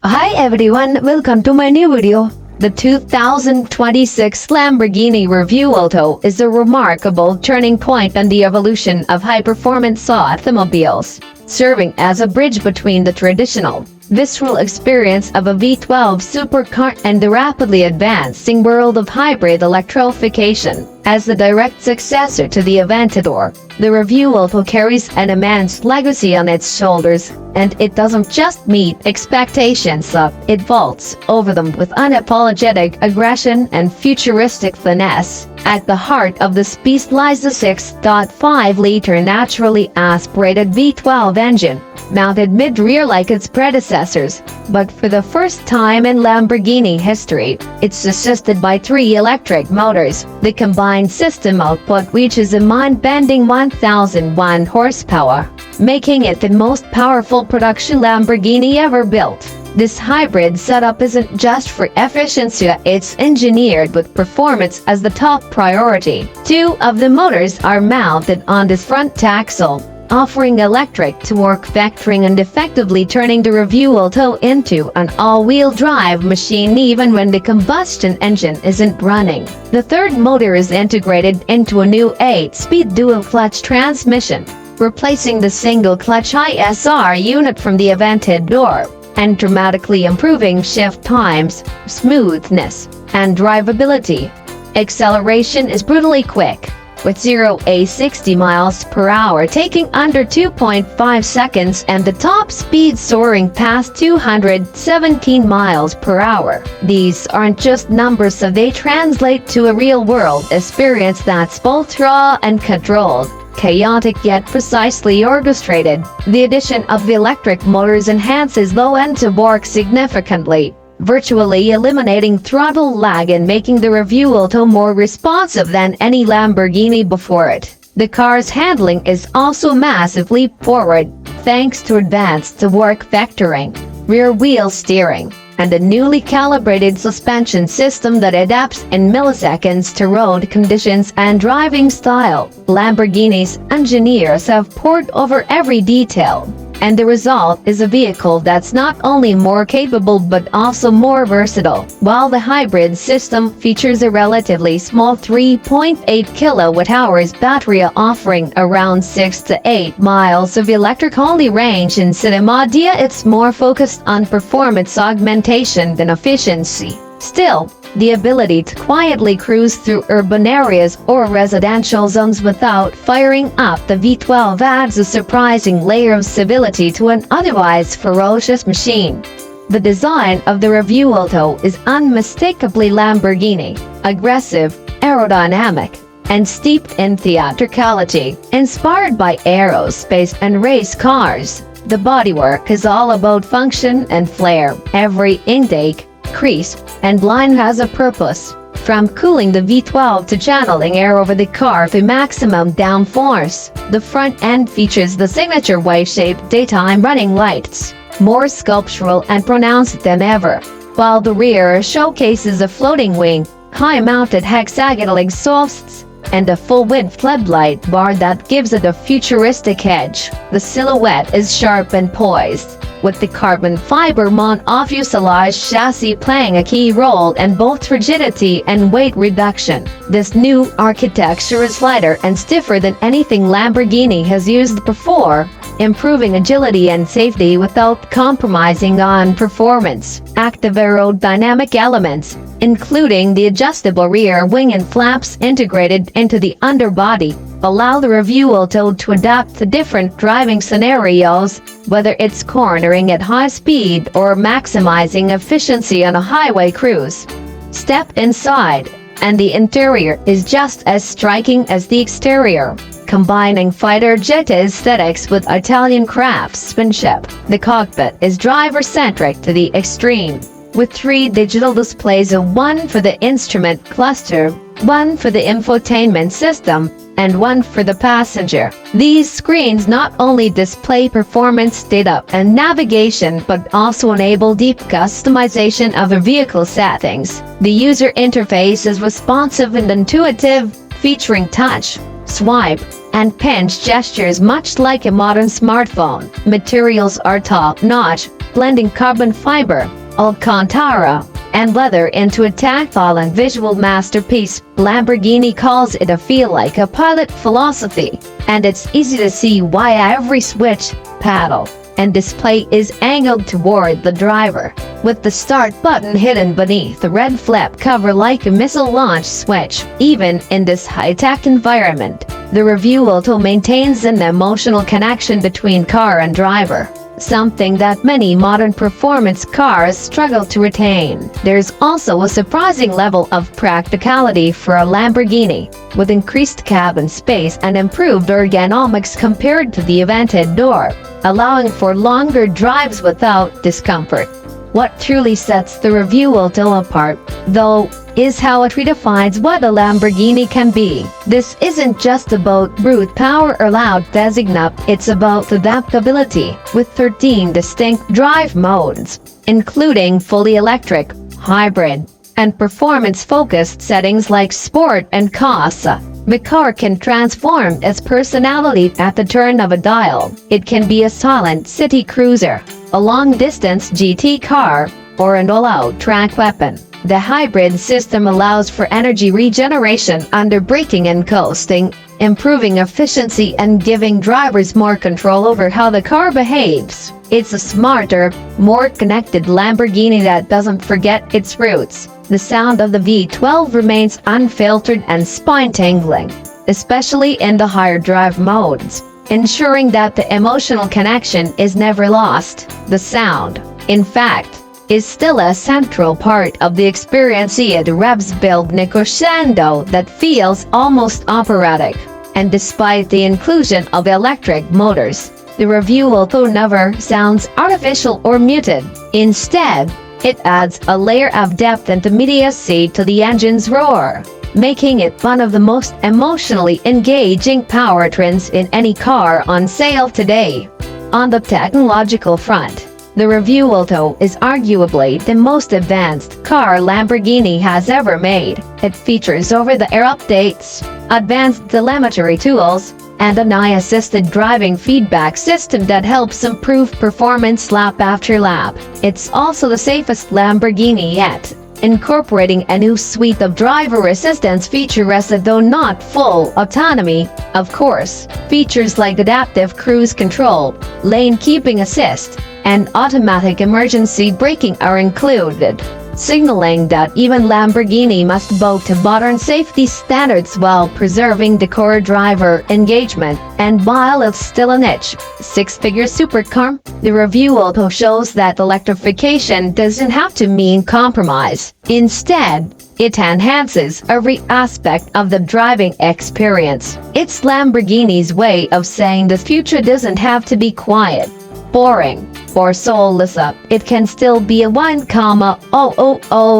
Hi everyone, welcome to my new video. The 2026 Lamborghini Revuelto is a remarkable turning point in the evolution of high-performance automobiles, serving as a bridge between the traditional, visceral experience of a V12 supercar and the rapidly advancing world of hybrid electrification. As the direct successor to the Aventador, the Revuelto carries an immense legacy on its shoulders, and it doesn't just meet expectations it vaults over them with unapologetic aggression and futuristic finesse. At the heart of this beast lies the 6.5-liter naturally aspirated V12 engine, mounted mid-rear like its predecessors, but for the first time in Lamborghini history, it's assisted by 3 electric motors. The combined system output reaches a mind-bending 1,001 horsepower, making it the most powerful production Lamborghini ever built. This hybrid setup isn't just for efficiency, it's engineered with performance as the top priority. 2 of the motors are mounted on this front axle, offering electric torque vectoring and effectively turning the Revuelto into an all-wheel drive machine even when the combustion engine isn't running. The third motor is integrated into a new 8-speed dual-clutch transmission, replacing the single-clutch ISR unit from the Aventador, and dramatically improving shift times, smoothness, and drivability. Acceleration is brutally quick, with 0-60 miles per hour taking under 2.5 seconds and the top speed soaring past 217 miles per hour. These aren't just numbers, so they translate to a real-world experience that's both raw and controlled, chaotic yet precisely orchestrated. The addition of the electric motors enhances low-end torque significantly, virtually eliminating throttle lag and making the Revuelto more responsive than any Lamborghini before it. The car's handling is also massively forward, thanks to advanced torque vectoring, rear-wheel steering, and a newly calibrated suspension system that adapts in milliseconds to road conditions and driving style. Lamborghini's engineers have pored over every detail, and the result is a vehicle that's not only more capable but also more versatile. While the hybrid system features a relatively small 3.8 kilowatt-hours battery offering around 6 to 8 miles of electric-only range in city mode, it's more focused on performance augmentation than efficiency. Still, the ability to quietly cruise through urban areas or residential zones without firing up the V12 adds a surprising layer of civility to an otherwise ferocious machine. The design of the Revuelto is unmistakably Lamborghini, aggressive, aerodynamic, and steeped in theatricality. Inspired by aerospace and race cars, the bodywork is all about function and flair. Every intake, crease, and line has a purpose, from cooling the V12 to channeling air over the car for maximum downforce. The front end features the signature Y-shaped daytime running lights, more sculptural and pronounced than ever, while the rear showcases a floating wing, high-mounted hexagonal exhausts, and a full-width floodlight bar that gives it a futuristic edge. The silhouette is sharp and poised, with the carbon fiber monofuselage chassis playing a key role in both rigidity and weight reduction. This new architecture is lighter and stiffer than anything Lamborghini has used before, improving agility and safety without compromising on performance. Active aerodynamic elements, including the adjustable rear wing and flaps integrated into the underbody, allow the Revuelto to adapt to different driving scenarios, whether it's cornering at high speed or maximizing efficiency on a highway cruise. Step inside, and the interior is just as striking as the exterior, combining fighter jet aesthetics with Italian craftsmanship. The cockpit is driver-centric to the extreme, with 3 digital displays, one for the instrument cluster, one for the infotainment system, and one for the passenger. These screens not only display performance data and navigation but also enable deep customization of the vehicle settings. The user interface is responsive and intuitive, featuring touch, swipe, and pinch gestures much like a modern smartphone. Materials are top-notch, blending carbon fiber, Alcantara, and leather into a tactile and visual masterpiece. Lamborghini calls it a feel like a pilot philosophy, and it's easy to see why every switch, paddle, and display is angled toward the driver, with the start button hidden beneath the red flip cover like a missile launch switch. Even in this high-tech environment, the Revuelto maintains an emotional connection between car and driver, something that many modern performance cars struggle to retain. There's also a surprising level of practicality for a Lamborghini, with increased cabin space and improved ergonomics compared to the Aventador door, allowing for longer drives without discomfort. What truly sets the Revuelto apart, though, is how it redefines what a Lamborghini can be. This isn't just about brute power or loud designate, it's about adaptability, with 13 distinct drive modes, including fully electric, hybrid, and performance-focused settings like Sport and Casa. The car can transform its personality at the turn of a dial. It can be a silent city cruiser, a long-distance GT car, or an all-out track weapon. The hybrid system allows for energy regeneration under braking and coasting, improving efficiency and giving drivers more control over how the car behaves. It's a smarter, more connected Lamborghini that doesn't forget its roots. The sound of the V12 remains unfiltered and spine-tingling, especially in the higher drive modes, ensuring that the emotional connection is never lost. The sound, in fact, is still a central part of the experience. The revs build a crescendo that feels almost operatic, and despite the inclusion of electric motors, the Revuelto never sounds artificial or muted. Instead, it adds a layer of depth and immediacy to the engine's roar, making it one of the most emotionally engaging powertrains in any car on sale today. On the technological front, the Revuelto is arguably the most advanced car Lamborghini has ever made. It features over-the-air updates, advanced telemetry tools, and an AI-assisted driving feedback system that helps improve performance lap after lap. It's also the safest Lamborghini yet, incorporating a new suite of driver assistance features, though not full autonomy, of course. Features like adaptive cruise control, lane keeping assist, and automatic emergency braking are included, signaling that even Lamborghini must bow to modern safety standards while preserving the core driver engagement. And while it's still a niche, six-figure supercar, the Revuelto shows that electrification doesn't have to mean compromise. Instead, it enhances every aspect of the driving experience. It's Lamborghini's way of saying the future doesn't have to be quiet, boring, or soulless. It can still be a 1,000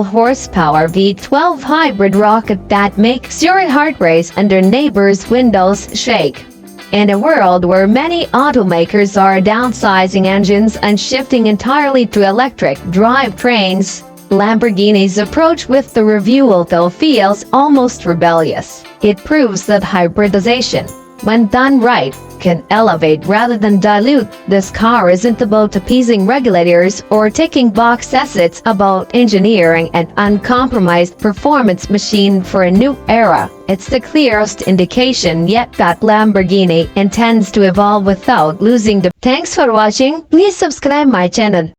horsepower V12 hybrid rocket that makes your heart race and your neighbors' windows shake. In a world where many automakers are downsizing engines and shifting entirely to electric drivetrains, Lamborghini's approach with the Revuelto feels almost rebellious. It proves that hybridization, when done right, can elevate rather than dilute. This car isn't about appeasing regulators or ticking boxes, it's about engineering an uncompromised performance machine for a new era. It's the clearest indication yet that Lamborghini intends to evolve without losing the... Thanks for watching. Please subscribe my channel.